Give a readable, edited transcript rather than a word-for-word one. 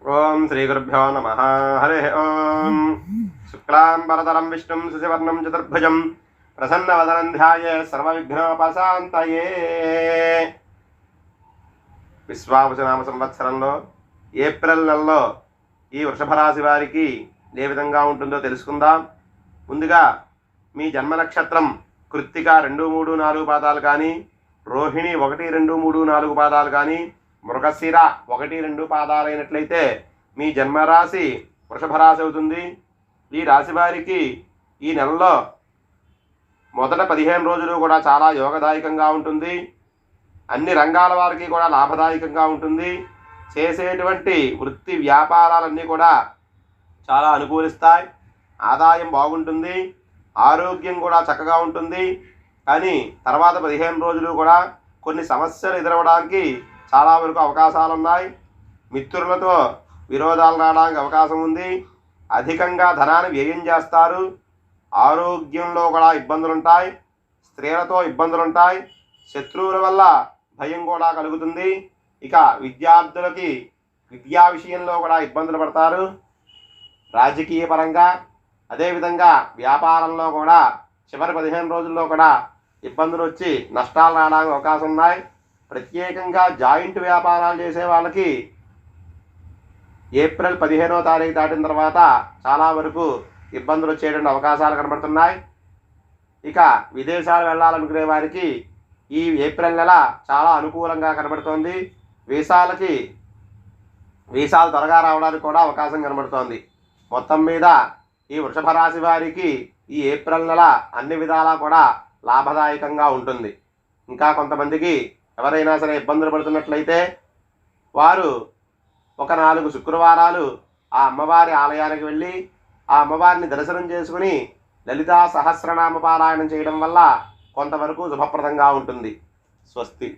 ఓం శ్రీ గురుభ్యో నమః. హరి ఓం. శుక్లాంబరధరం విష్ణుం శశివర్ణం చతుర్భుజం ప్రసన్నవదనం ధ్యాయే సర్వవిఘ్నోపశాంతయే. విశ్వావసునామ సంవత్సరంలో ఏప్రిల్ నెలలో ఈ వృషభ రాశి వారికి ఏ విధంగా ఉంటుందో తెలుసుకుందాం. ముందుగా మీ జన్మ నక్షత్రం కృత్తిక 2, 3, 4 పాదాలు కానీ, రోహిణి 1, 2, 3, 4 పాదాలు కానీ, మృగశిర 1, 2 పాదాలైనట్లయితే మీ జన్మరాశి వృషభ రాశి అవుతుంది. ఈ రాశి వారికి ఈ నెలలో మొదట 15 రోజులు కూడా చాలా యోగదాయకంగా ఉంటుంది. అన్ని రంగాల వారికి కూడా లాభదాయకంగా ఉంటుంది. చేసేటువంటి వృత్తి వ్యాపారాలన్నీ కూడా చాలా అనుకూలిస్తాయి. ఆదాయం బాగుంటుంది. ఆరోగ్యం కూడా చక్కగా ఉంటుంది. కానీ తర్వాత 15 రోజులు కూడా కొన్ని సమస్యలు ఎదురవడానికి చాలా వరకు అవకాశాలు ఉన్నాయి. మిత్రులతో విరోధాలు రావడానికి అవకాశం ఉంది. అధికంగా ధనాన్ని వ్యయం చేస్తారు. ఆరోగ్యంలో కూడా ఇబ్బందులు ఉంటాయి. స్త్రీలతో ఇబ్బందులు ఉంటాయి. శత్రువుల వల్ల భయం కూడా కలుగుతుంది. ఇక విద్యార్థులకి విద్యా విషయంలో కూడా ఇబ్బందులు పడతారు. రాజకీయ పరంగా అదేవిధంగా వ్యాపారంలో కూడా చివరి 15 రోజుల్లో కూడా ఇబ్బందులు వచ్చి నష్టాలు రావడానికి అవకాశం ఉన్నాయి. ప్రత్యేకంగా జాయింట్ వ్యాపారాలు చేసే వాళ్ళకి ఏప్రిల్ 15వ తారీఖు దాటిన తర్వాత చాలా వరకు ఇబ్బందులు వచ్చేటువంటి అవకాశాలు కనబడుతున్నాయి. ఇక విదేశాలు వెళ్ళాలనుకునే వారికి ఈ ఏప్రిల్ నెల చాలా అనుకూలంగా కనబడుతోంది. వీసాలు త్వరగా రావడానికి కూడా అవకాశం కనబడుతోంది. మొత్తం మీద ఈ వృషభ రాశి వారికి ఈ ఏప్రిల్ నెల అన్ని విధాలా కూడా లాభదాయకంగా ఉంటుంది. ఇంకా కొంతమందికి ఎవరైనా సరే ఇబ్బందులు పడుతున్నట్లయితే వారు ఒక 4 శుక్రవారాలు ఆ అమ్మవారి ఆలయానికి వెళ్ళి ఆ అమ్మవారిని దర్శనం చేసుకుని లలితా సహస్రనామ పారాయణం చేయడం వల్ల కొంతవరకు శుభప్రదంగా ఉంటుంది. స్వస్తి.